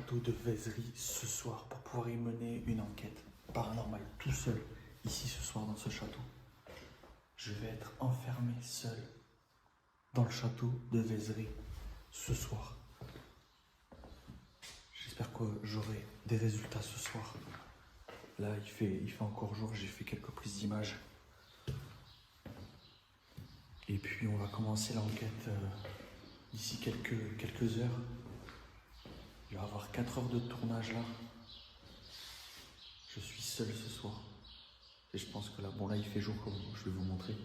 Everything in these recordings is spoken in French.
château de Vézery ce soir pour pouvoir y mener une enquête paranormale tout seul, ici ce soir dans ce château. Je vais être enfermé seul dans le château de Vézery ce soir. J'espère que j'aurai des résultats ce soir. Là, il fait encore jour, j'ai fait quelques prises d'images. Et puis on va commencer l'enquête d'ici quelques heures. Il va y avoir 4 heures de tournage là. Je suis seul ce soir. Et je pense que là, bon là il fait jour comme je vais vous montrer.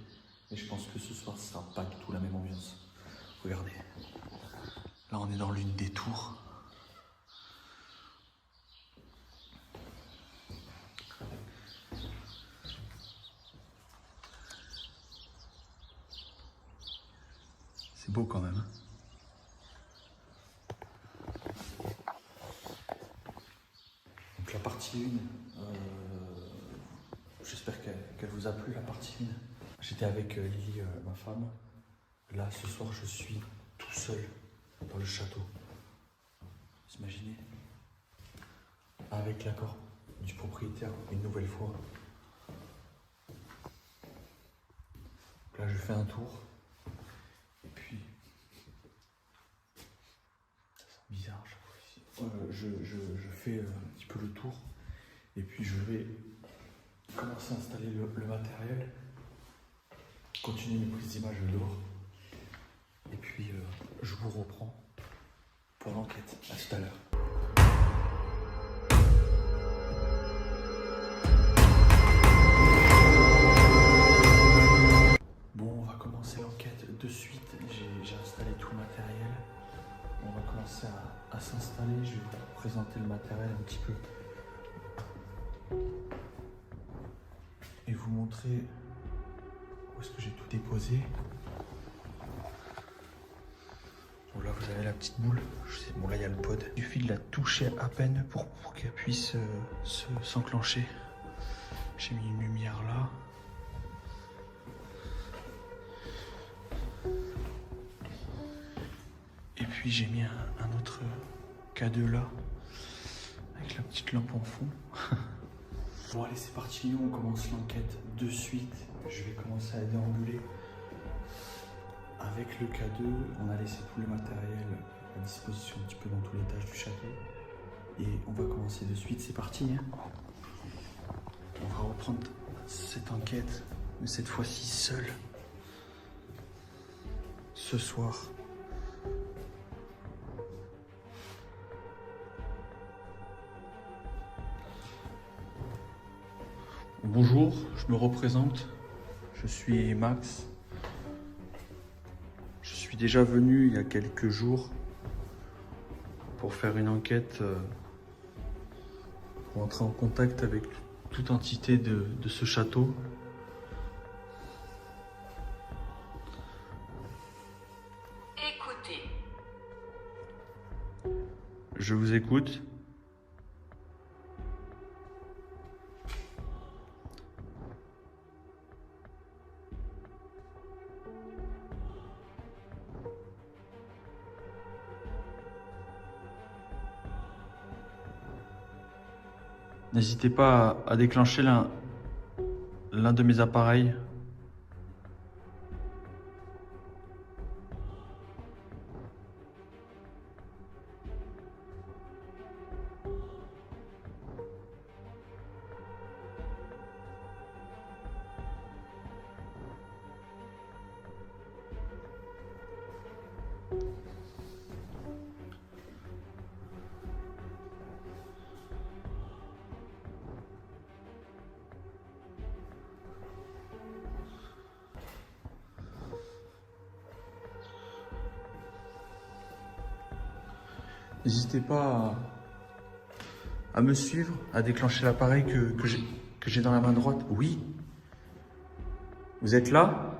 Mais je pense que ce soir ce sera pas du tout la même ambiance. Regardez. Là on est dans l'une des tours. C'est beau quand même. Hein. Donc la partie 1, j'espère qu'elle vous a plu la partie 1. J'étais avec Lily, ma femme. Là ce soir je suis tout seul dans le château. Vous imaginez? Avec l'accord du propriétaire une nouvelle fois. Là je fais un tour. Et puis ça sent bizarre chaque fois ici. Je fais un petit peu le tour. Et puis je vais commencer à installer le matériel. Continuer mes prises d'images dehors. Et puis je vous reprends pour l'enquête. À tout à l'heure. Bon, on va commencer l'enquête de suite. J'ai installé tout le matériel. On va commencer à s'installer. Je vais vous présenter le matériel un petit peu. Et vous montrer où est-ce que j'ai tout déposé. Bon, là, vous avez la petite boule. Bon, là, il y a le pod. Il suffit de la toucher à peine pour qu'elle puisse s'enclencher. J'ai mis une lumière là. Et puis, j'ai mis un autre K2 là, avec la petite lampe en fond. Bon, allez, c'est parti. On commence l'enquête de suite. Je vais commencer à déambuler. Avec le K2, on a laissé tout le matériel à disposition un petit peu dans tous les étages du château. Et on va commencer de suite, c'est parti. Hein. On va reprendre cette enquête, mais cette fois-ci seul. Ce soir. Bonjour, je me représente. Je suis Max. Je suis déjà venu il y a quelques jours pour faire une enquête, pour entrer en contact avec toute entité de ce château. Écoutez. Je vous écoute. N'hésitez pas à déclencher l'un de mes appareils. N'hésitez pas à me suivre, à déclencher l'appareil que j'ai dans la main droite. Oui. Vous êtes là?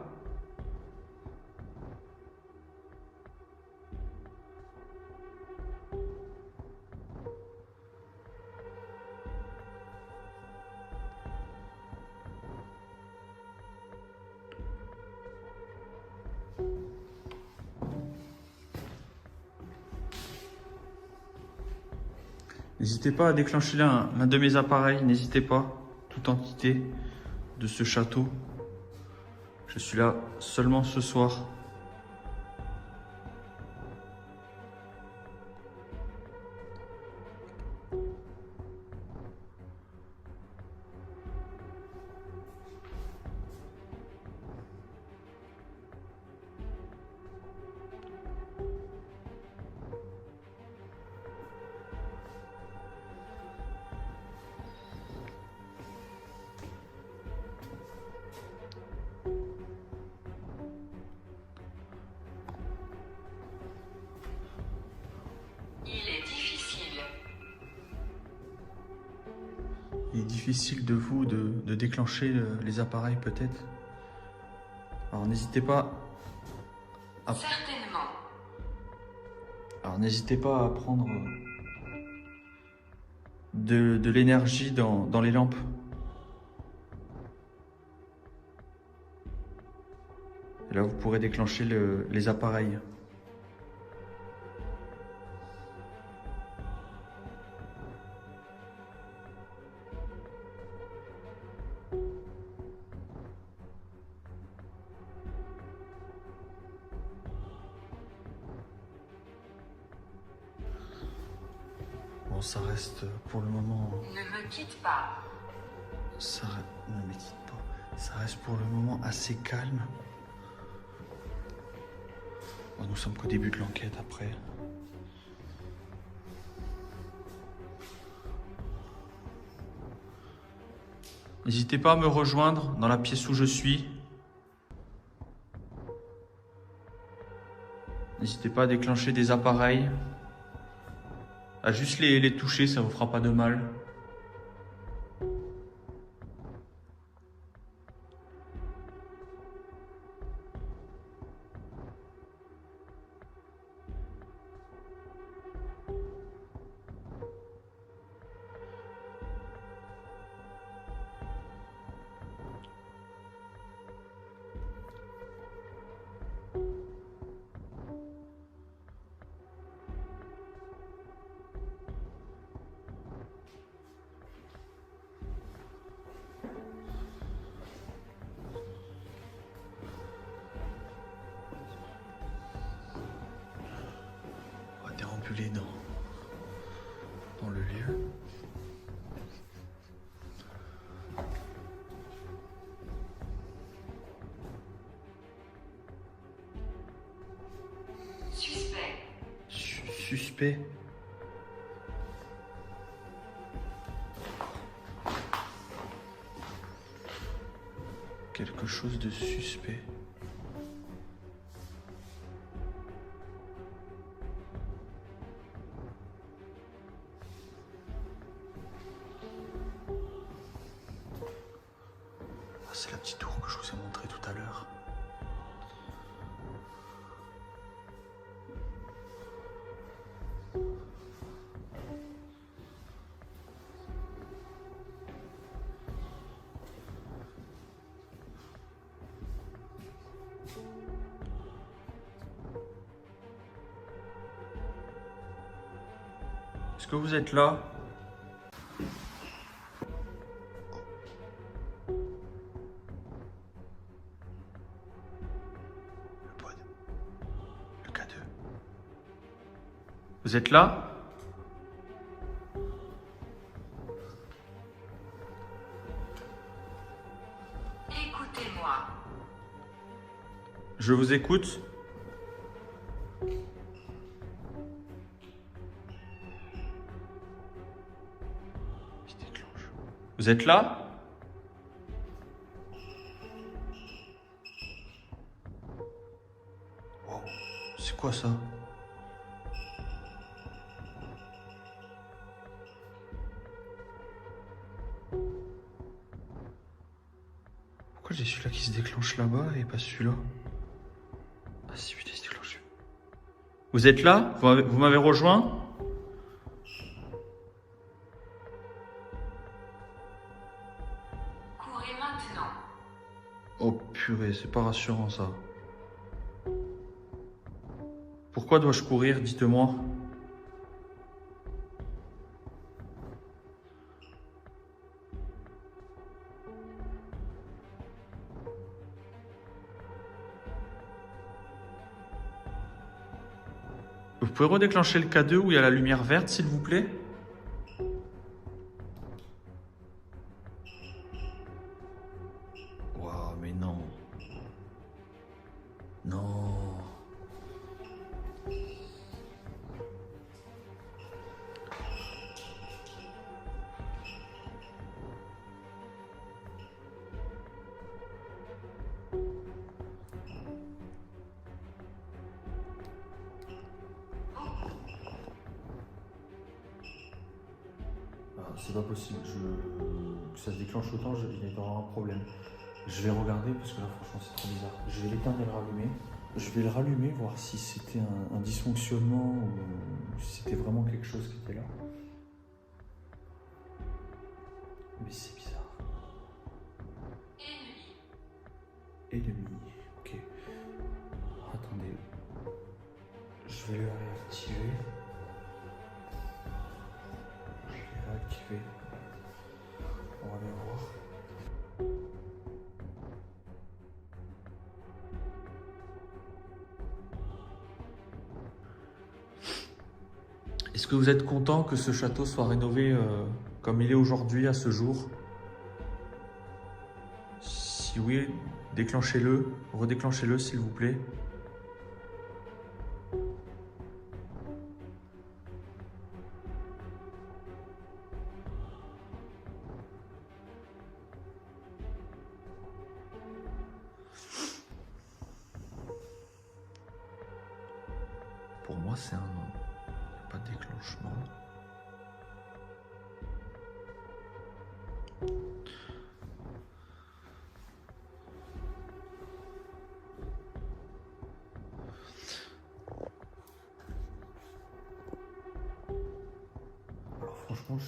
N'hésitez pas à déclencher l'un de mes appareils, n'hésitez pas, toute entité de ce château. Je suis là seulement ce soir. Il est difficile de vous de déclencher les appareils peut-être. Alors n'hésitez pas à... Certainement. Alors n'hésitez pas à prendre de l'énergie dans les lampes. Et là vous pourrez déclencher les appareils. Bon, ça reste pour le moment... Ne me quitte pas. Ne me quitte pas. Ça reste pour le moment assez calme. Bon, nous sommes qu'au début de l'enquête après. N'hésitez pas à me rejoindre dans la pièce où je suis. N'hésitez pas à déclencher des appareils. À juste les toucher, ça vous fera pas de mal. Déambuler dans le lieu. Suspect. Suspect. Quelque chose de suspect. C'est la petite tour que je vous ai montrée tout à l'heure. Est-ce que vous êtes là ? Vous êtes là? Écoutez-moi. Je vous écoute. Vous êtes là? Wow, c'est quoi ça? Pourquoi j'ai celui-là qui se déclenche là-bas et pas celui-là? Ah si, putain, il se déclenche. Vous êtes là? Vous m'avez rejoint? Courez maintenant. Oh purée, c'est pas rassurant ça. Pourquoi dois-je courir? Dites-moi. Vous pouvez redéclencher le K2 où il y a la lumière verte, s'il vous plaît? Waouh, mais non. Non. C'est pas possible, que ça se déclenche autant, il va y avoir un problème. Je vais regarder parce que là franchement c'est trop bizarre. Je vais l'éteindre et le rallumer. Je vais le rallumer, voir si c'était un dysfonctionnement ou si c'était vraiment quelque chose qui était là. Mais c'est bizarre. Ennemi, ok. Attendez. Je vais le réactiver. Réactiver. On va bien voir. Est-ce que vous êtes content que ce château soit rénové comme il est aujourd'hui à ce jour? Si oui, déclenchez-le, redéclenchez-le s'il vous plaît. Pour moi, c'est un non. Pas de déclenchement. Alors franchement,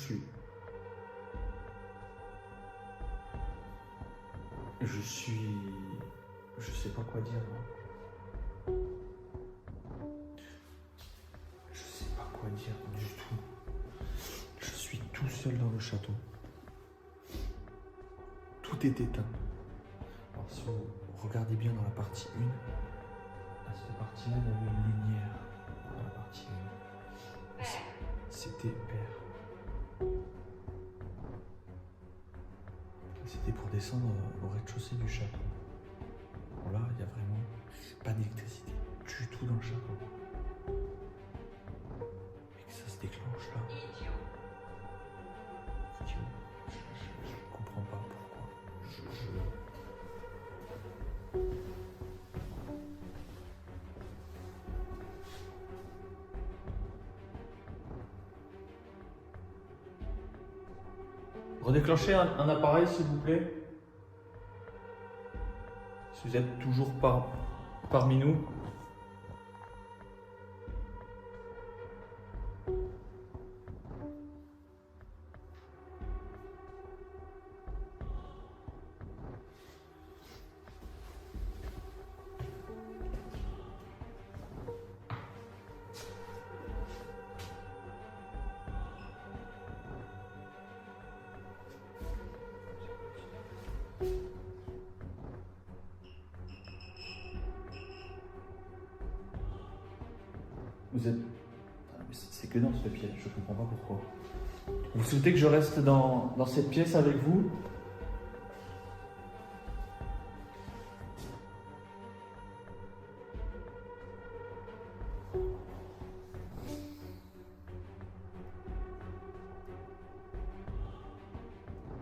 je sais pas quoi dire. Moi. Je sais pas quoi dire du tout. Je suis tout seul dans le château. Tout est éteint. Alors si vous regardez bien dans la partie 1, à cette partie-là, il y avait une lumière dans la partie 1. C'était père. C'était pour descendre au rez-de-chaussée du château. Bon là, il y a vraiment pas d'électricité du tout dans le château. Et que ça se déclenche là. Idiot. Je comprends pas pourquoi. Redéclenchez un appareil s'il vous plaît. Si vous êtes toujours parmi nous. Vous êtes... C'est que dans cette pièce, je comprends pas pourquoi. Vous souhaitez que je reste dans cette pièce avec vous?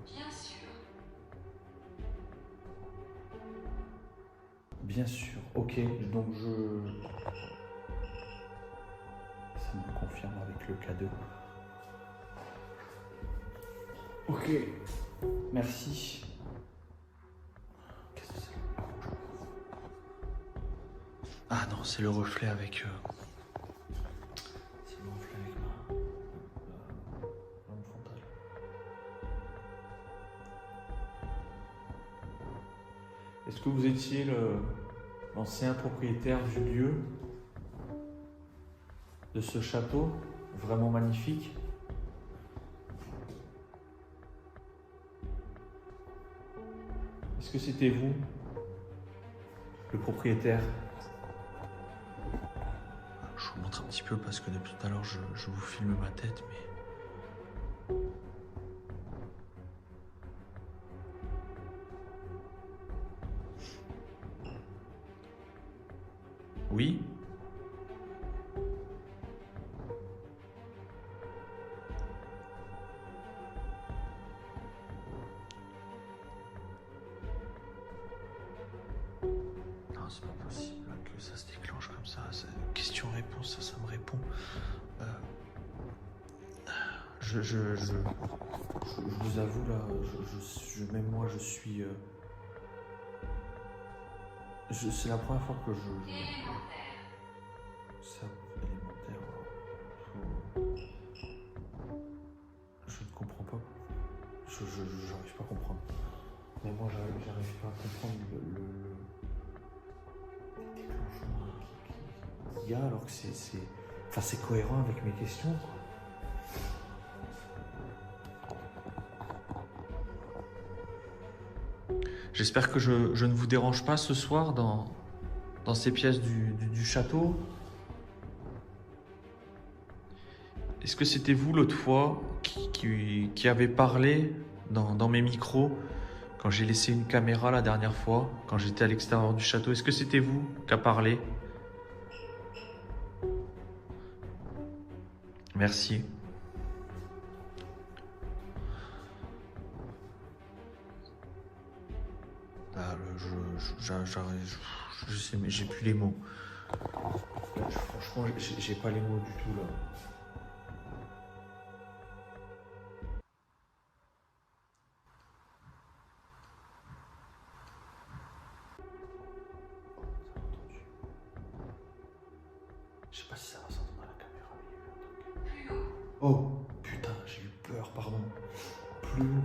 Bien sûr. Bien sûr, ok, donc ça me confirme avec le K2. Ok, merci. Qu'est-ce que c'est? Ah non, c'est le reflet avec... C'est le reflet avec la lampe frontale. Est-ce que vous étiez l'ancien propriétaire du lieu, de ce château, vraiment magnifique? Est-ce que c'était vous, le propriétaire? Je vous montre un petit peu. peu parce que depuis tout à l'heure je vous filme ma tête, mais... Oui? Non, c'est pas possible que ça se déclenche comme ça. Question-réponse, ça me répond. Je vous avoue là, même moi je suis... c'est la première fois que Élémentaire. ça, élémentaire. Je ne comprends pas. J'arrive pas à comprendre. Mais moi j'arrive pas à comprendre le déclenchement qu'il y a alors que c'est cohérent avec mes questions, quoi. J'espère que je ne vous dérange pas ce soir dans ces pièces du château. Est-ce que c'était vous l'autre fois qui avez parlé dans mes micros quand j'ai laissé une caméra la dernière fois, quand j'étais à l'extérieur du château? Est-ce que c'était vous qui a parlé? Merci. Là, je sais, mais j'ai plus les mots. Là, franchement, j'ai pas les mots du tout là. Je sais pas si ça va s'entendre à la caméra, mais il y a eu un truc. Plus haut. Oh, putain, j'ai eu peur, pardon. Plus haut.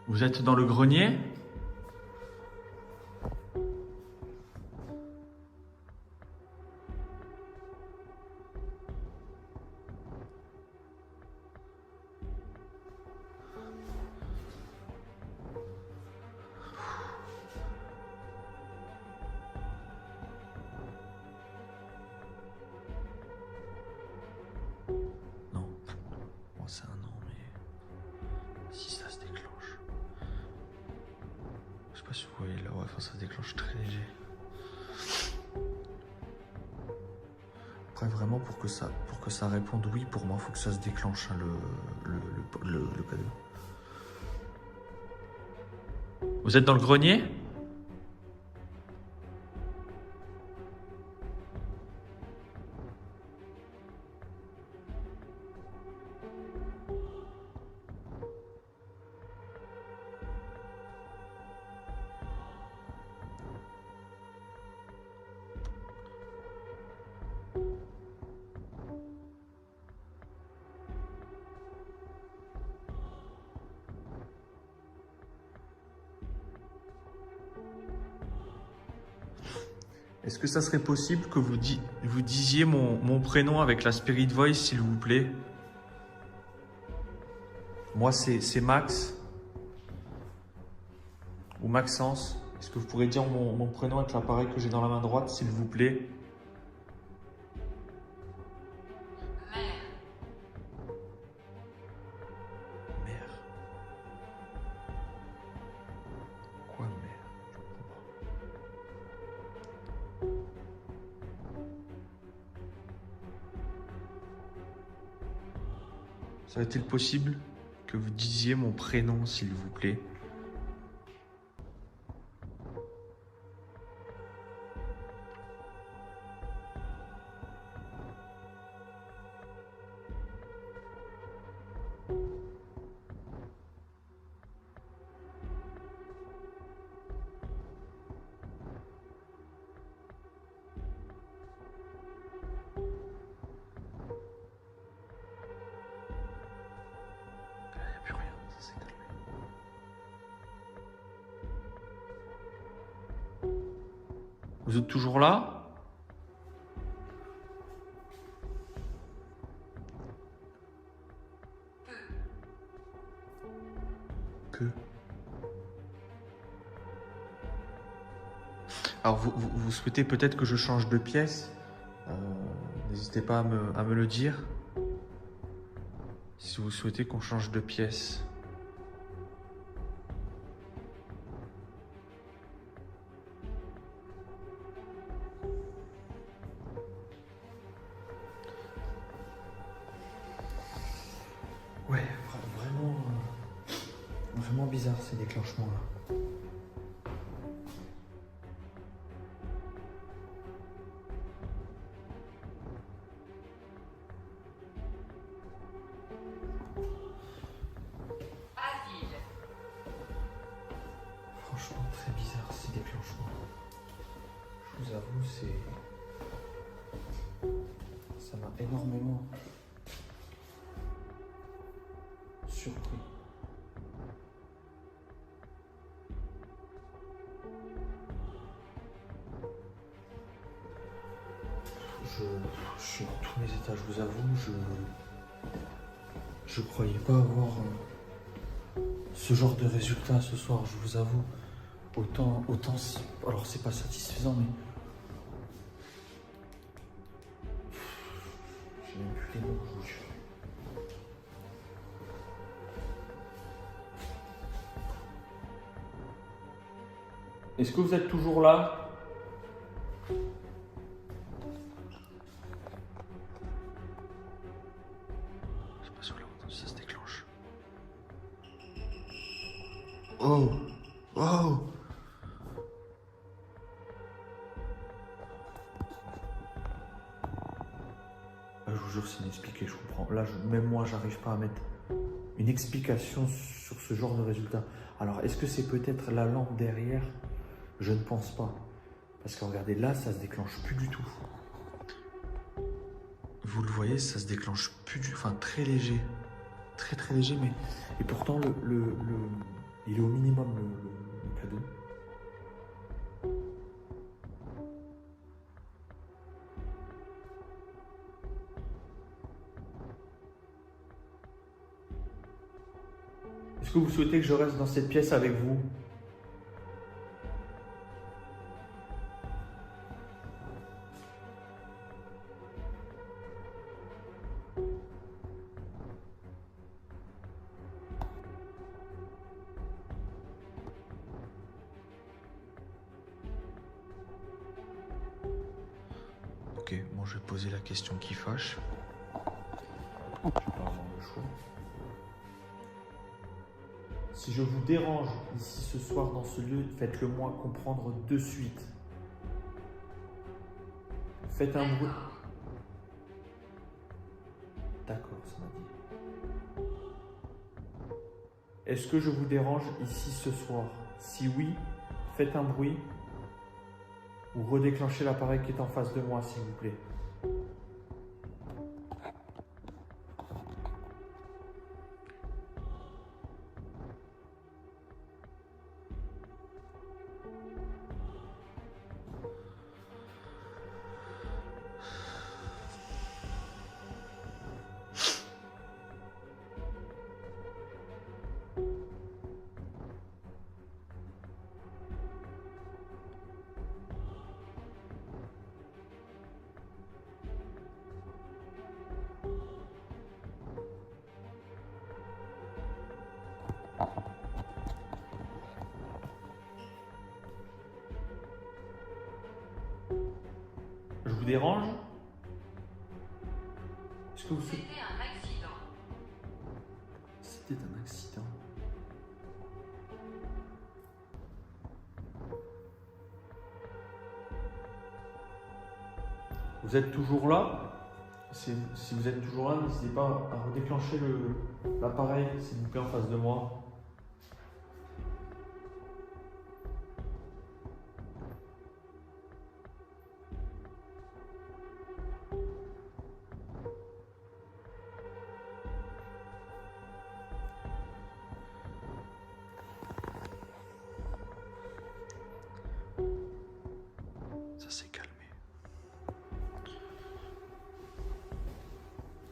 Vous êtes dans le grenier? Non. Bon, c'est un non, mais si ça se déclenche. Je sais pas si vous voyez là, ouais, enfin, ça se déclenche très léger. Après, vraiment, pour que ça réponde oui, pour moi, il faut que ça se déclenche, hein, le cadeau. Vous êtes dans le grenier? Est-ce que ça serait possible que vous disiez mon prénom avec la Spirit Voice, s'il vous plaît? Moi, c'est Max. Ou Maxence. Est-ce que vous pourrez dire mon prénom avec l'appareil que j'ai dans la main droite, s'il vous plaît? Mère. Mère. Quoi, mère? Je comprends pas. Serait-il possible que vous disiez mon prénom, s'il vous plaît? Il n'y a plus rien, ça s'est calmé. Vous êtes toujours là? Que? Alors, vous souhaitez peut-être que je change de pièce? N'hésitez pas à me le dire. Si vous souhaitez qu'on change de pièce. Ouais, vraiment bizarre ces déclenchements-là. Asile. Franchement, très bizarre ces déclenchements. Je vous avoue, ça m'a énormément surpris. Je suis dans tous mes états, je vous avoue, je croyais pas avoir ce genre de résultat ce soir, je vous avoue. Autant, alors c'est pas satisfaisant, mais j'ai même plus les mots, je vous jure. Est-ce que vous êtes toujours là? Je sais pas si vous l'avez entendu, ça se déclenche. Oh! Oh! Je vous jure, c'est inexpliqué, je comprends. Là, même moi, j'arrive pas à mettre une explication sur ce genre de résultat. Alors, est-ce que c'est peut-être la lampe derrière? Je ne pense pas. Parce que regardez, là, ça se déclenche plus du tout. Vous le voyez, ça se déclenche plus du tout. Enfin, très léger. Très très léger, mais... Et pourtant, il est au minimum, le cadeau. Est-ce que vous souhaitez que je reste dans cette pièce avec vous? Ok, bon, je vais poser la question qui fâche. Je vais pas avoir le choix. Si je vous dérange ici ce soir dans ce lieu, faites-le moi comprendre de suite. Faites un bruit. D'accord, ça m'a dit. Est-ce que je vous dérange ici ce soir? Si oui, faites un bruit ou redéclenchez l'appareil qui est en face de moi, s'il vous plaît. Je vous dérange? Est-ce que vous... C'était un accident. C'était un accident. Vous êtes toujours là? Si vous êtes toujours là, n'hésitez pas à redéclencher l'appareil, s'il vous plaît, en face de moi. Ça s'est calmé.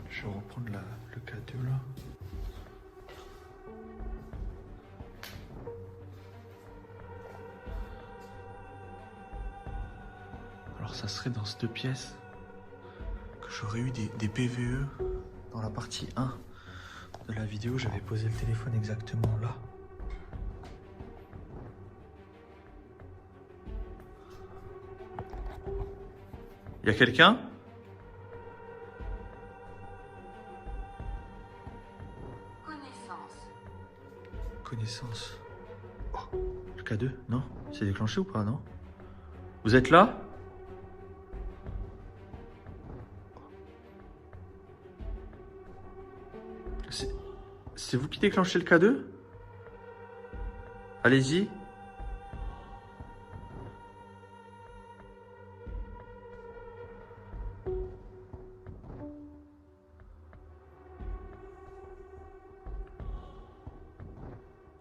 Je vais reprendre le K2 là. serait dans cette pièce que j'aurais eu des PVE dans la partie 1 de la vidéo. J'avais posé le téléphone exactement là. Il y a quelqu'un ? Connaissance. Oh, le K2, non? C'est déclenché ou pas, non? Vous êtes là? C'est vous qui déclenchez le K2? Allez-y.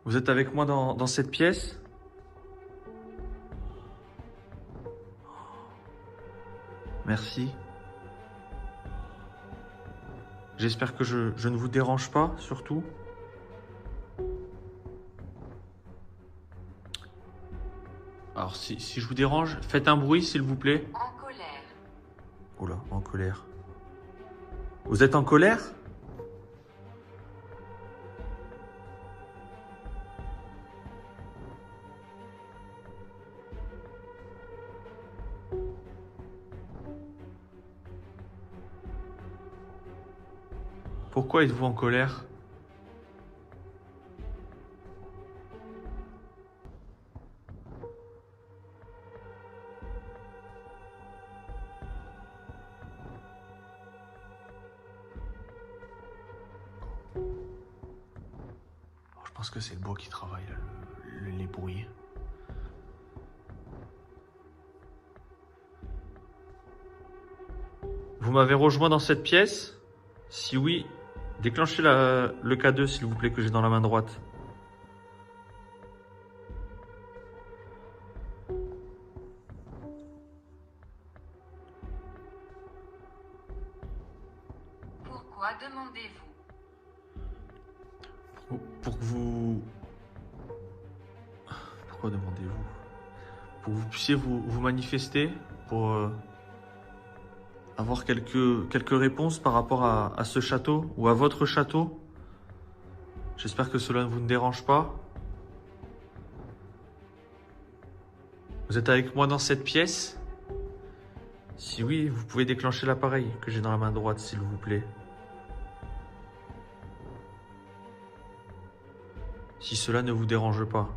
Vous êtes avec moi dans cette pièce? Merci. J'espère que je ne vous dérange pas, surtout. Alors, si je vous dérange, faites un bruit, s'il vous plaît. En colère. Oula, en colère. Vous êtes en colère? Pourquoi êtes-vous en colère? Je pense que c'est le bois qui travaille, là, les bruits. Vous m'avez rejoint dans cette pièce? Si oui, déclenchez le K2, s'il vous plaît, que j'ai dans la main droite. Pourquoi demandez-vous? Pour que vous... Pourquoi demandez-vous? Pour que vous puissiez vous manifester, pour avoir quelques réponses par rapport à ce château ou à votre château. J'espère que cela ne vous dérange pas. Vous êtes avec moi dans cette pièce? Si oui, vous pouvez déclencher l'appareil que j'ai dans la main droite, s'il vous plaît. Si cela ne vous dérange pas.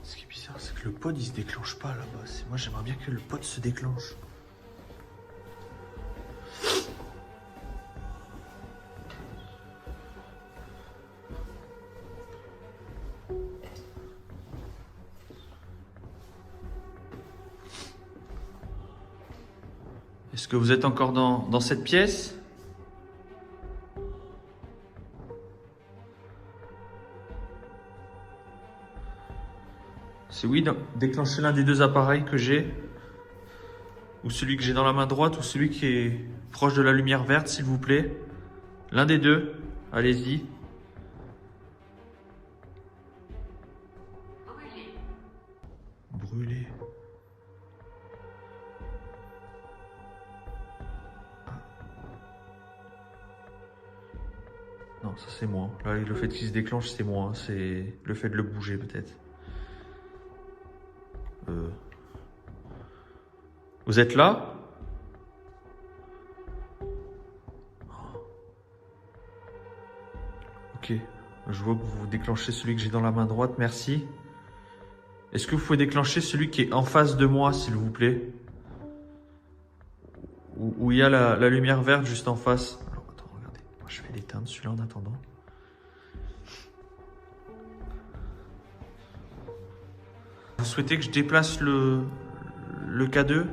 Ce qui est bizarre, c'est que le pod il se déclenche pas là-bas. Moi j'aimerais bien que le pod se déclenche. Est-ce que vous êtes encore dans cette pièce? C'est oui, déclenchez l'un des deux appareils que j'ai. Ou celui que j'ai dans la main droite, ou celui qui est proche de la lumière verte, s'il vous plaît. L'un des deux, allez-y. Brûler. Brûler. Non, ça c'est moi. Là, le fait qu'il se déclenche, c'est moi. C'est le fait de le bouger, peut-être. Vous êtes là? Ok. Je vois que vous déclenchez celui que j'ai dans la main droite. Merci. Est-ce que vous pouvez déclencher celui qui est en face de moi, s'il vous plaît? Où il y a la lumière verte juste en face. Alors, attends, regardez. Moi, je vais l'éteindre celui-là en attendant. Vous souhaitez que je déplace le K2?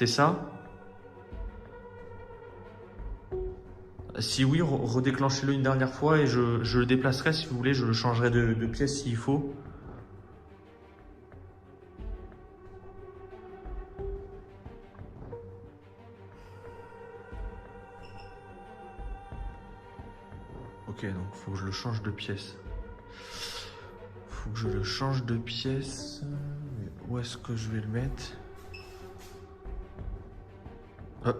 C'est ça? Si oui, redéclenchez-le une dernière fois et je le déplacerai si vous voulez, je le changerai de pièce s'il faut. Ok, donc faut que je le change de pièce. Faut que je le change de pièce. Mais où est-ce que je vais le mettre? Ah.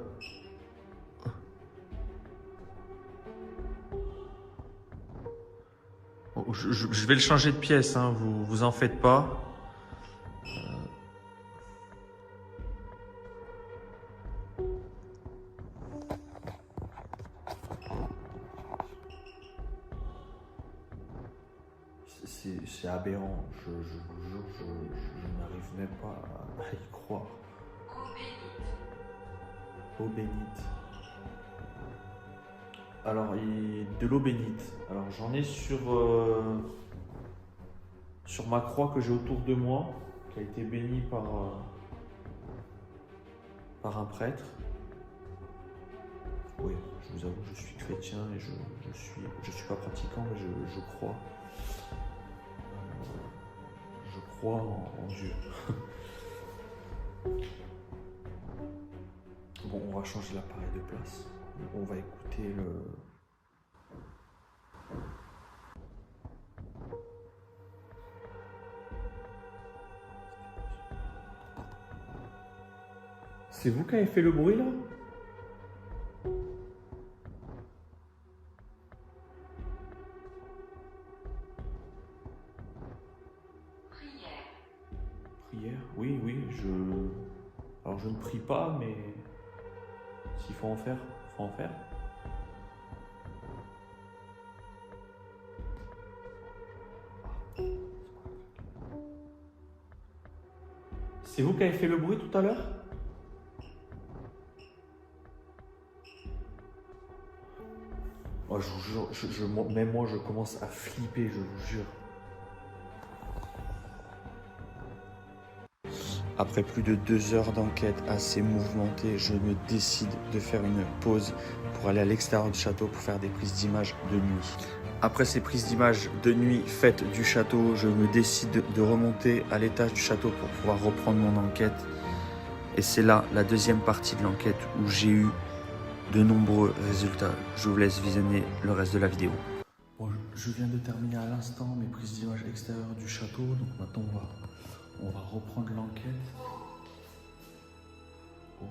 Oh, je vais le changer de pièce, hein, vous en faites pas. C'est aberrant, je vous jure, je n'arrive même pas à y croire. Eau bénite. Alors, de l'eau bénite. Alors, j'en ai sur ma croix que j'ai autour de moi, qui a été bénie par un prêtre. Oui, je vous avoue, je suis chrétien et je suis pas pratiquant, mais je crois. Je crois en Dieu. Bon, on va changer l'appareil de place. On va écouter le... C'est vous qui avez fait le bruit là? Prière, oui, alors je ne prie pas, mais s'il faut en faire, il faut en faire. C'est vous qui avez fait le bruit tout à l'heure? Oh, je vous jure, même moi je commence à flipper, je vous jure. Après plus de 2 heures d'enquête assez mouvementée, je me décide de faire une pause pour aller à l'extérieur du château pour faire des prises d'images de nuit. Après ces prises d'images de nuit faites du château, je me décide de remonter à l'étage du château pour pouvoir reprendre mon enquête. Et c'est là la deuxième partie de l'enquête où j'ai eu de nombreux résultats. Je vous laisse visionner le reste de la vidéo. Bon, je viens de terminer à l'instant mes prises d'images extérieures du château, donc maintenant on va reprendre l'enquête. Oh.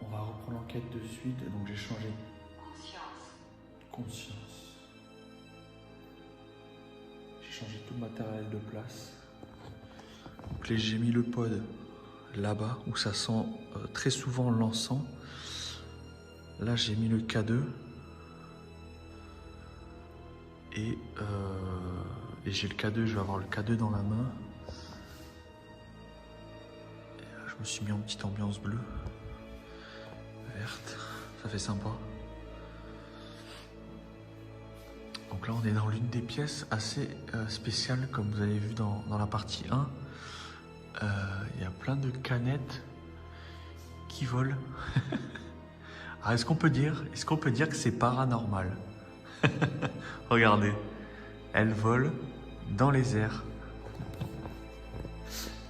On va reprendre l'enquête de suite, donc j'ai changé. Conscience. J'ai changé tout le matériel de place. Donc là, j'ai mis le pod là-bas où ça sent très souvent l'encens. Là, j'ai mis le K2. Et j'ai le K2, je vais avoir le K2 dans la main. Et là, je me suis mis en petite ambiance bleue, verte, ça fait sympa. Donc là, on est dans l'une des pièces assez spéciales, comme vous avez vu dans la partie 1. Il y a plein de canettes qui volent. Alors, est-ce qu'on peut dire que c'est paranormal? Regardez, elles volent dans les airs.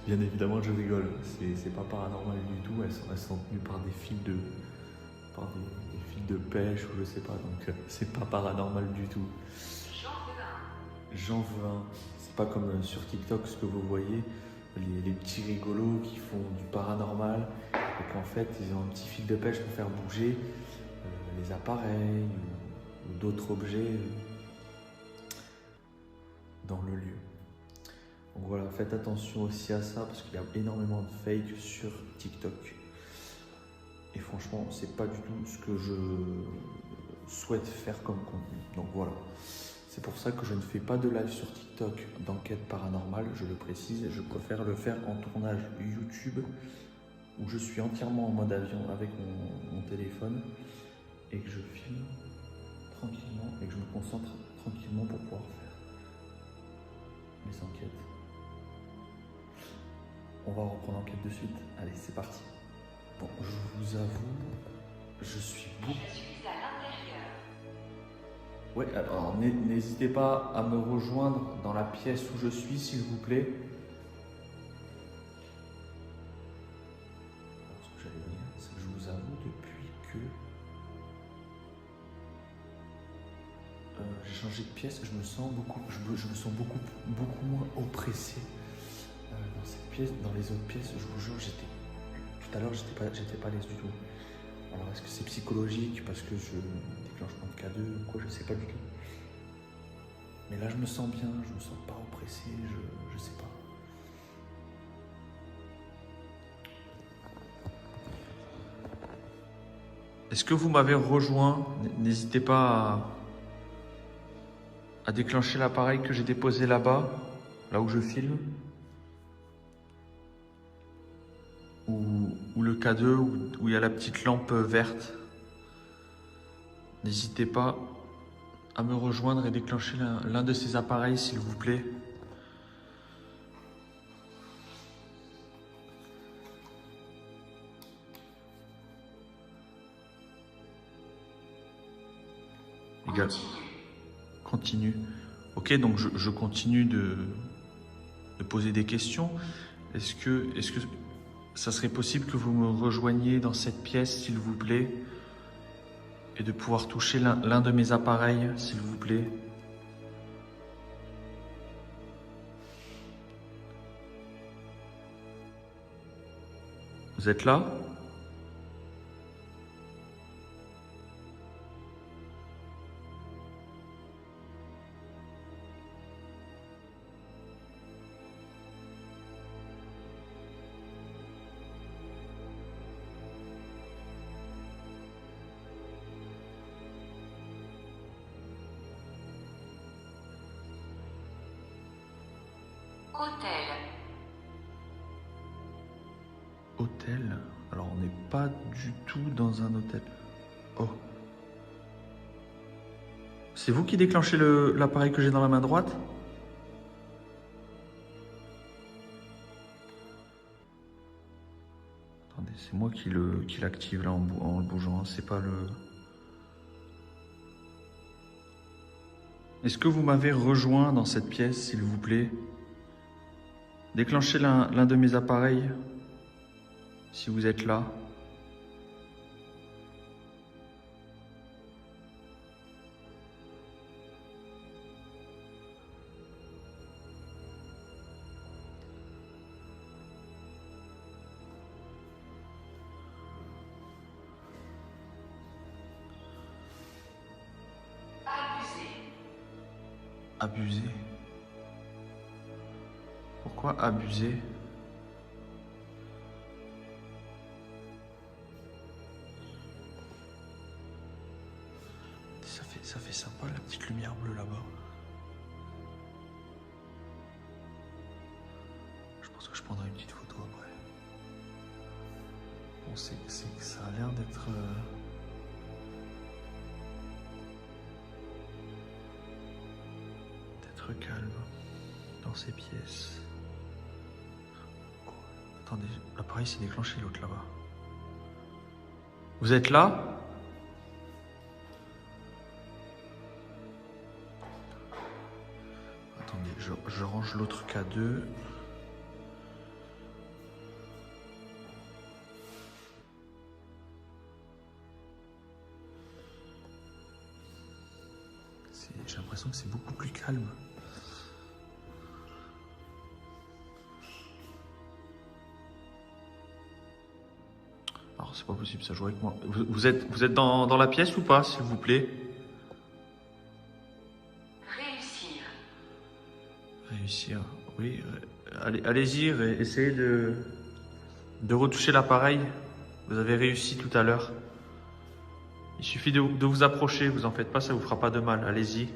Bien évidemment, je rigole. C'est pas paranormal du tout. Elles sont tenues par des fils de pêche ou je sais pas. Donc c'est pas paranormal du tout. J'en veux un. C'est pas comme sur TikTok ce que vous voyez, les petits rigolos qui font du paranormal et qu'en fait ils ont un petit fil de pêche pour faire bouger les appareils ou d'autres objets dans le lieu. Donc voilà, faites attention aussi à ça parce qu'il y a énormément de fake sur TikTok. Et franchement, c'est pas du tout ce que je souhaite faire comme contenu. Donc voilà. C'est pour ça que je ne fais pas de live sur TikTok d'enquête paranormale, je le précise. Je préfère le faire en tournage YouTube où je suis entièrement en mode avion avec mon téléphone et que je filme tranquillement et que je me concentre tranquillement pour pouvoir faire mes enquêtes. On va reprendre l'enquête de suite. Allez, c'est parti. Bon, je vous avoue, je suis beaucoup... Je suis à l'intérieur. Ouais, alors n'hésitez pas à me rejoindre dans la pièce où je suis, s'il vous plaît. Alors, ce que j'allais dire, c'est que je vous avoue, depuis que j'ai changé de pièce, je me sens beaucoup moins oppressé dans cette pièce. Dans les autres pièces, je vous jure, tout à l'heure, j'étais pas à l'aise du tout. Alors, est-ce que c'est psychologique parce que je déclenchement de K2 ou quoi, je sais pas du tout. Mais là, je me sens bien, je me sens pas oppressé, je sais pas. Est-ce que vous m'avez rejoint? N'hésitez pas à déclencher l'appareil que j'ai déposé là-bas, là où je filme. Ou le K2, où il y a la petite lampe verte. N'hésitez pas à me rejoindre et déclencher l'un de ces appareils, s'il vous plaît. Égal. Continue. Ok, donc je continue de poser des questions. Est-ce que ça serait possible que vous me rejoigniez dans cette pièce, s'il vous plaît, et de pouvoir toucher l'un de mes appareils, s'il vous plaît? Vous êtes là? Hôtel. Hôtel? Alors on n'est pas du tout dans un hôtel. Oh. C'est vous qui déclenchez l'appareil que j'ai dans la main droite? Attendez, c'est moi qui l'active là en le bougeant, c'est pas le... Est-ce que vous m'avez rejoint dans cette pièce, s'il vous plaît? Déclenchez l'un de mes appareils, si vous êtes là. Abusé. Abuser? Pourquoi abuser? Ça fait sympa la petite lumière bleue là-bas. Je pense que je prendrai une petite photo après. Bon, c'est que ça a l'air d'être... calme dans ces pièces. Attendez, l'appareil s'est déclenché, l'autre là-bas. Vous êtes là? Attendez, je range l'autre K2. J'ai l'impression que c'est beaucoup plus calme. Alors c'est pas possible, ça joue avec moi. Vous êtes dans la pièce ou pas, s'il vous plaît? Réussir. Réussir, oui. Allez-y, essayez de retoucher l'appareil. Vous avez réussi tout à l'heure. Il suffit de vous approcher, vous en faites pas, ça vous fera pas de mal. Allez-y.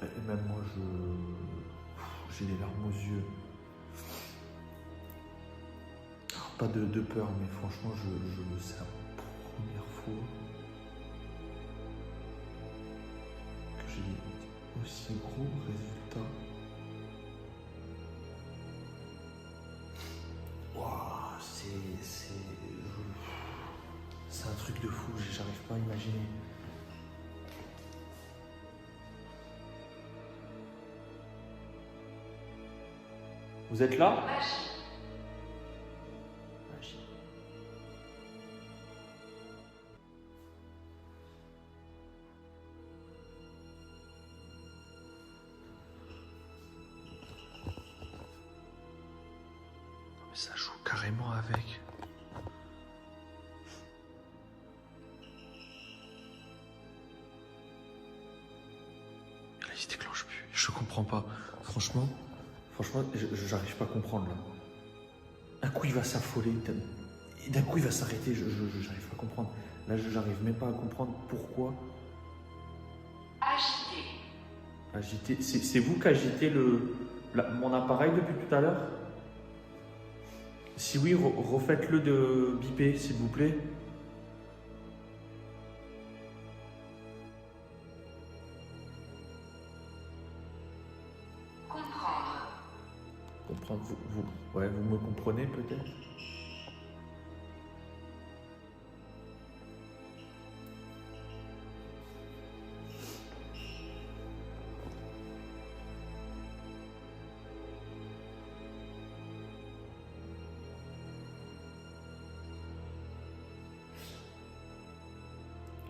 Et même moi, j'ai les larmes aux yeux. pas de peur, mais franchement, c'est la première fois que j'ai aussi gros résultat. Waouh, c'est un truc de fou, j'arrive pas à imaginer. Vous êtes là? Magie. Magie. Non, mais ça joue carrément avec. Là, il se déclenche plus. Je comprends pas. Franchement, j'arrive pas à comprendre là. Un coup, il va s'affoler. Et d'un coup, il va s'arrêter. J'arrive pas à comprendre. Là, j'arrive même pas à comprendre pourquoi. Agité. Agiter. C'est vous qui agitez mon appareil depuis tout à l'heure? Si oui, refaites-le de biper, s'il vous plaît. Comprendre. Comprendre, ouais, vous me comprenez peut-être?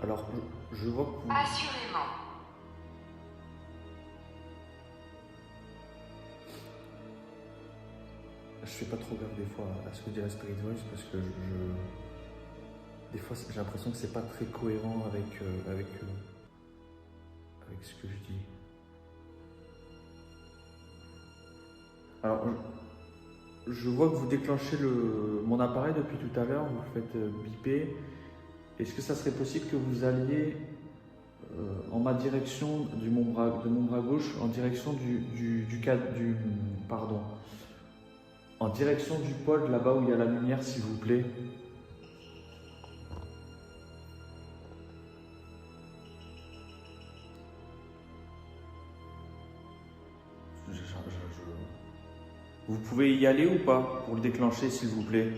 Alors, je vois que vous... Assurément. Je fais pas trop gaffe des fois à ce que dit la Spirit Voice parce que des fois j'ai l'impression que c'est pas très cohérent avec ce que je dis. Alors, je vois que vous déclenchez mon appareil depuis tout à l'heure, vous le faites biper. Est-ce que ça serait possible que vous alliez en ma direction de mon bras gauche, en direction pardon, en direction du pôle là-bas où il y a la lumière, s'il vous plaît. Vous pouvez y aller ou pas pour le déclencher, s'il vous plaît?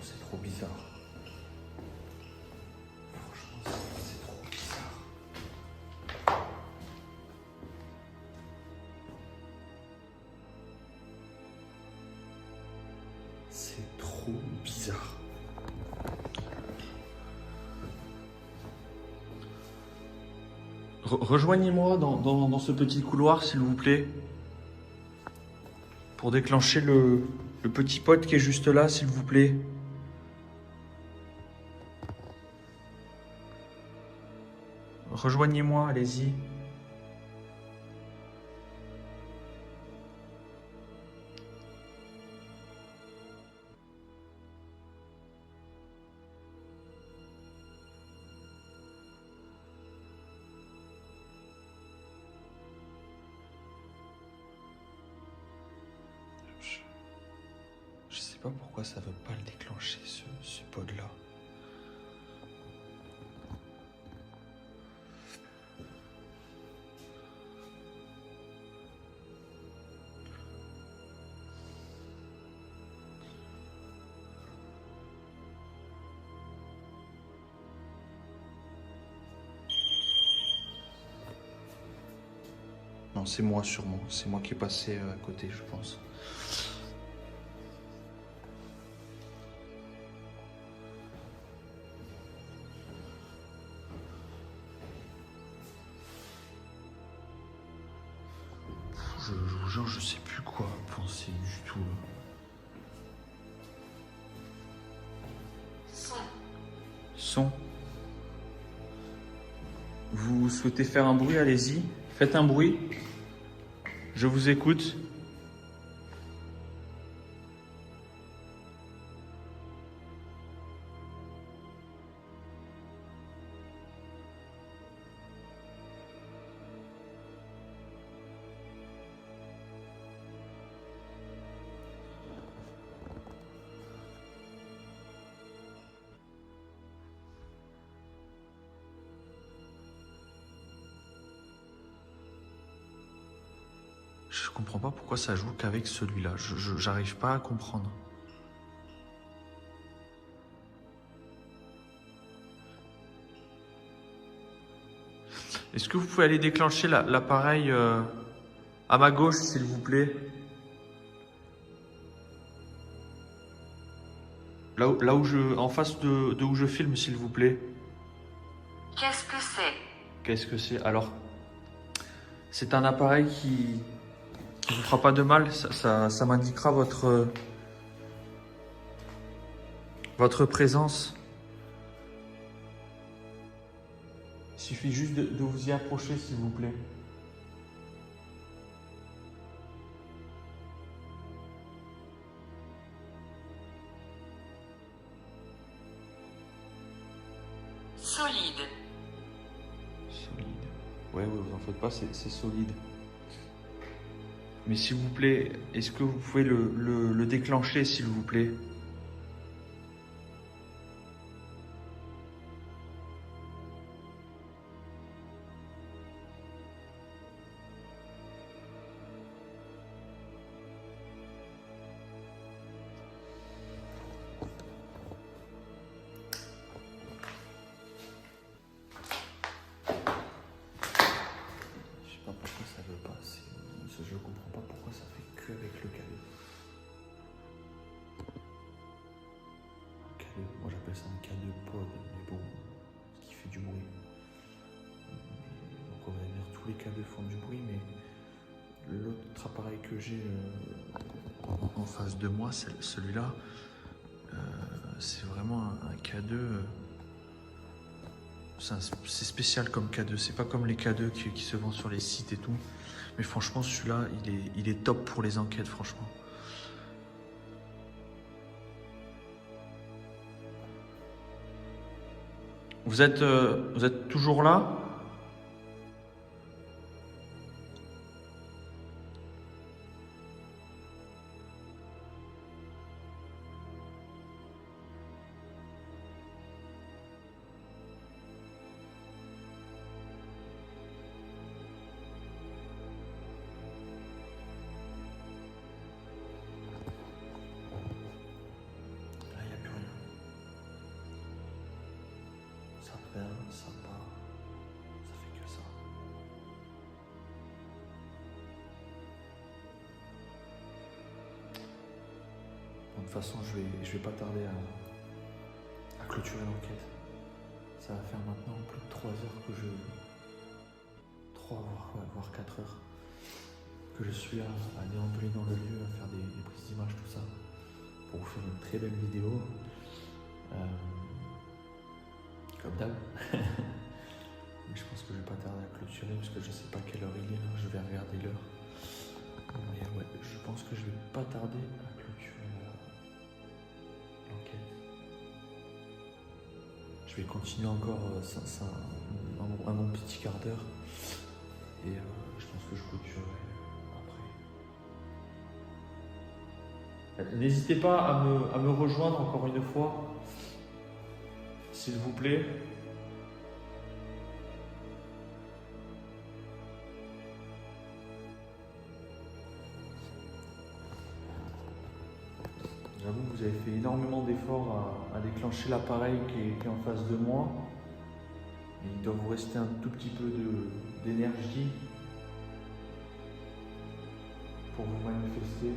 C'est trop bizarre. Franchement, c'est trop bizarre. C'est trop bizarre. Rejoignez-moi dans ce petit couloir, s'il vous plaît, pour déclencher le petit pote qui est juste là, s'il vous plaît. Rejoignez-moi, allez-y. Je sais pas pourquoi ça veut pas le déclencher, ce pod-là. Non, c'est moi sûrement. C'est moi qui est passé à côté, je pense. Je vous jure, je sais plus quoi penser du tout. Son. Son. Vous souhaitez faire un bruit, allez-y. Faites un bruit. Je vous écoute. Je comprends pas pourquoi ça joue qu'avec celui-là. J'arrive pas à comprendre. Est-ce que vous pouvez aller déclencher l'appareil à ma gauche, s'il vous plaît? Là où en face de où je filme, s'il vous plaît. Qu'est-ce que c'est? Qu'est-ce que c'est? Alors, c'est un appareil qui vous fera pas de mal. Ça m'indiquera votre présence. Il suffit juste de vous y approcher, s'il vous plaît. Solide. Solide. Ouais, vous en faites pas, c'est solide. Mais s'il vous plaît, est-ce que vous pouvez le déclencher, s'il vous plaît? Je sais pas pourquoi ça veut pas. Je comprends pas pourquoi ça fait que avec le cadeau. Moi j'appelle ça un cadeau pod, mais bon, ce qui fait du bruit. Donc on va dire tous les cadeaux font du bruit, mais l'autre appareil que j'ai en face de moi, celui-là, c'est vraiment un cadeau. C'est spécial comme cadeau, c'est pas comme les cadeaux qui se vendent sur les sites et tout. Mais franchement, celui-là, il est top pour les enquêtes, franchement. Vous êtes toujours là? Là, il n'y a plus rien. Ça perd, ça part. Ça fait que ça. Bon, de toute façon, je vais pas tarder à clôturer l'enquête. Ça va faire maintenant plus de 3 heures que 3 voire 4 heures que je suis à déambuler dans le lieu, à faire des prises d'images, tout ça, pour vous faire une très belle vidéo. Comme d'hab. Mais je pense que je vais pas tarder à clôturer parce que je sais pas quelle heure il est là, je vais regarder l'heure. Mais ouais, je pense que je vais pas tarder à clôturer l'enquête. Je vais continuer encore un bon petit quart d'heure et je pense que je clôturerai après. N'hésitez pas à me rejoindre encore une fois, s'il vous plaît. J'avoue que vous avez fait énormément d'efforts à déclencher l'appareil qui est en face de moi. Et il doit vous rester un tout petit peu d'énergie pour vous manifester.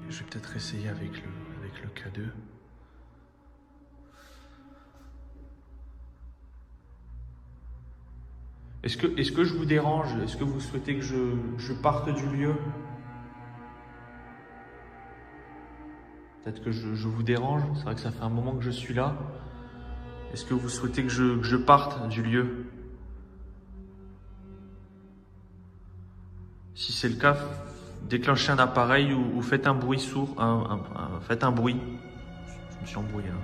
Je vais peut-être essayer avec le K2. Est-ce que je vous dérange? Est-ce que vous souhaitez que je parte du lieu? Peut-être que je vous dérange. C'est vrai que ça fait un moment que je suis là. Est-ce que vous souhaitez que je parte du lieu? Si c'est le cas, déclenchez un appareil ou faites un bruit sourd, faites un bruit. Je me suis embrouillé là.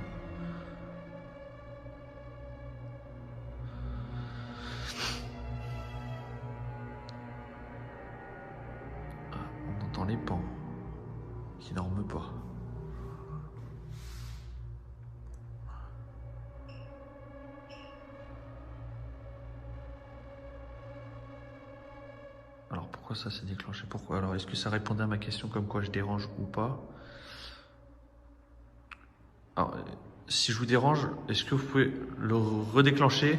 Ah, on entend les pans qui dorment pas. Alors pourquoi ça s'est déclenché? Pourquoi? Alors est-ce que ça répondait à ma question comme quoi je dérange ou pas? Alors, si je vous dérange, est-ce que vous pouvez le redéclencher,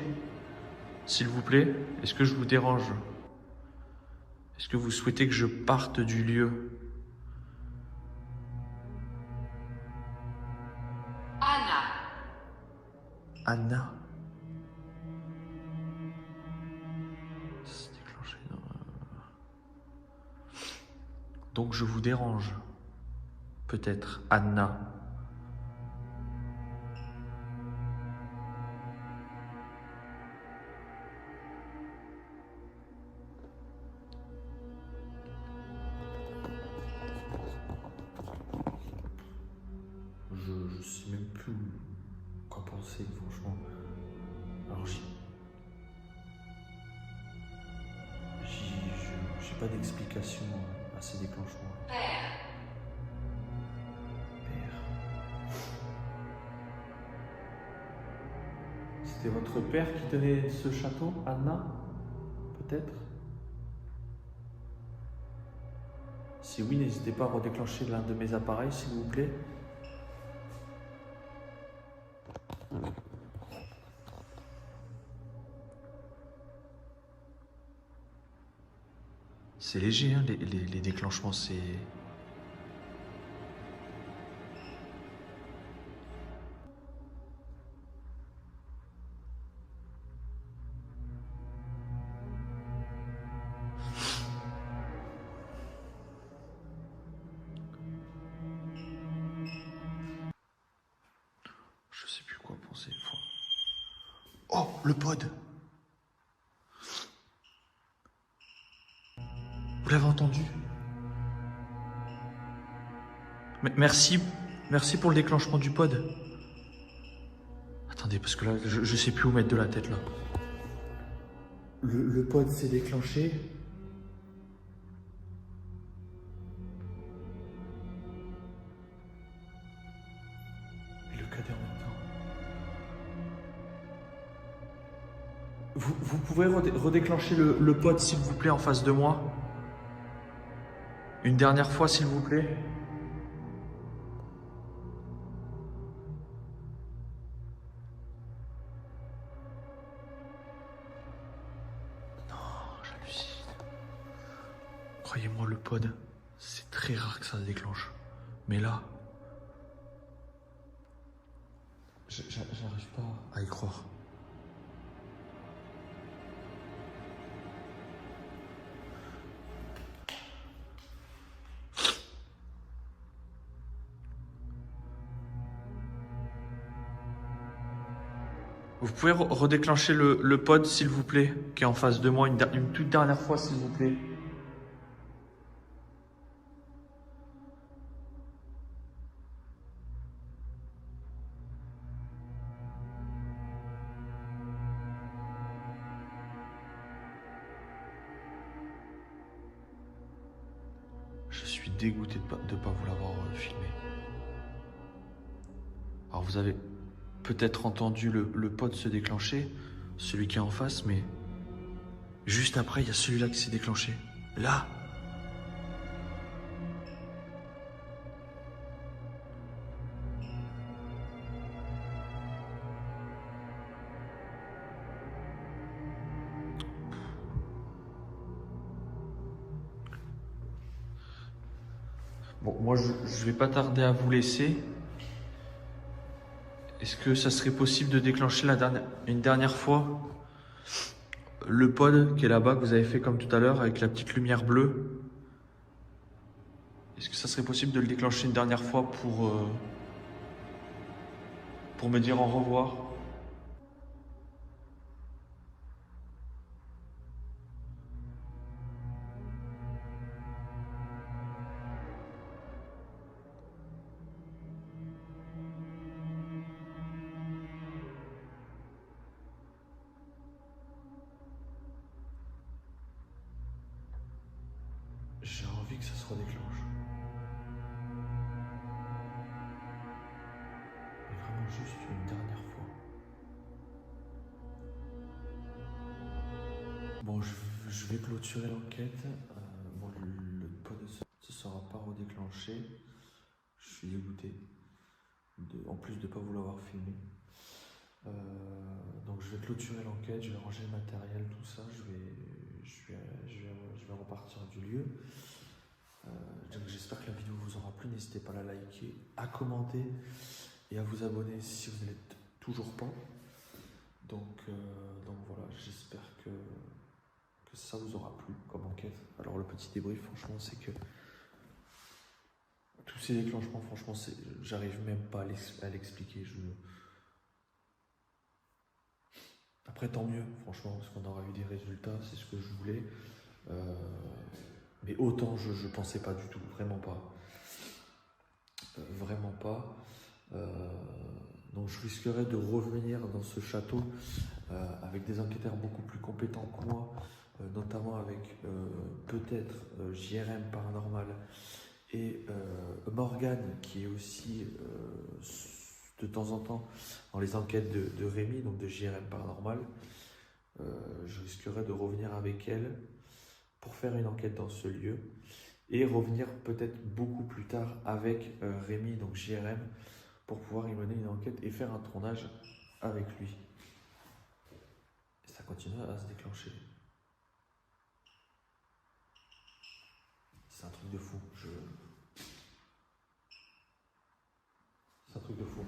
s'il vous plaît? Est-ce que je vous dérange? Est-ce que vous souhaitez que je parte du lieu? Anna. Anna? Ça s'est déclenché. Donc je vous dérange. Peut-être, Anna. Je sais même plus quoi penser, franchement. Alors j'ai pas d'explication à ces déclenchements. Père. Père. C'était votre père qui tenait ce château, Anna? Peut-être? Si oui, n'hésitez pas à redéclencher l'un de mes appareils, s'il vous plaît. C'est léger, hein, les déclenchements, c'est... Je sais plus quoi penser. Oh, le pod! Vous l'avez entendu? Merci pour le déclenchement du pod. Attendez, parce que là, je sais plus où mettre de la tête, là. Le pod s'est déclenché. Et le cadet en même temps. Vous pouvez redéclencher le pod, s'il vous plaît, en face de moi? Une dernière fois, s'il vous plaît? J'hallucine. Croyez-moi, le pod, c'est très rare que ça se déclenche. Mais là, j'arrive pas à y croire. Vous pouvez redéclencher le pod, s'il vous plaît, qui est en face de moi, une toute dernière fois, s'il vous plaît. Je suis dégoûté de pas vous l'avoir filmé. Alors vous avez peut-être entendu le pod se déclencher, celui qui est en face, mais juste après, il y a celui-là qui s'est déclenché. Là. Bon, moi, je vais pas tarder à vous laisser. Est-ce que ça serait possible de déclencher une dernière fois le pod qui est là-bas, que vous avez fait comme tout à l'heure, avec la petite lumière bleue? Est-ce que ça serait possible de le déclencher une dernière fois pour me dire au revoir? J'ai envie que ça se redéclenche. Mais vraiment juste une dernière fois. Bon, je vais clôturer l'enquête. Bon, le pot ne se sera pas redéclenché. Je suis dégoûté. En plus de ne pas vous l'avoir filmé. Donc je vais clôturer l'enquête, je vais ranger le matériel, tout ça. Je vais repartir du lieu. Donc j'espère que la vidéo vous aura plu. N'hésitez pas à la liker, à commenter et à vous abonner si vous n'êtes toujours pas. Donc voilà, j'espère que ça vous aura plu comme enquête. Alors le petit débrief, franchement, c'est que tous ces déclenchements, franchement, j'arrive même pas à l'expliquer. Après, tant mieux, franchement, parce qu'on aura eu des résultats, c'est ce que je voulais. Mais autant, je pensais pas du tout, vraiment pas. Vraiment pas. Donc je risquerais de revenir dans ce château avec des enquêteurs beaucoup plus compétents que moi, notamment avec peut-être JRM Paranormal et Morgane, qui est aussi de temps en temps dans les enquêtes de Rémi, donc de JRM Paranormal. Je risquerais de revenir avec elle pour faire une enquête dans ce lieu et revenir peut-être beaucoup plus tard avec Rémi, donc JRM, pour pouvoir y mener une enquête et faire un tournage avec lui. Et ça continue à se déclencher. C'est un truc de fou. C'est un truc de fou.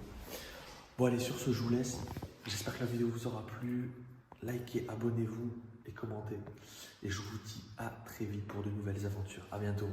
Bon allez, sur ce, je vous laisse. J'espère que la vidéo vous aura plu. Likez, abonnez-vous et commentez. Et je vous dis à très vite pour de nouvelles aventures. À bientôt.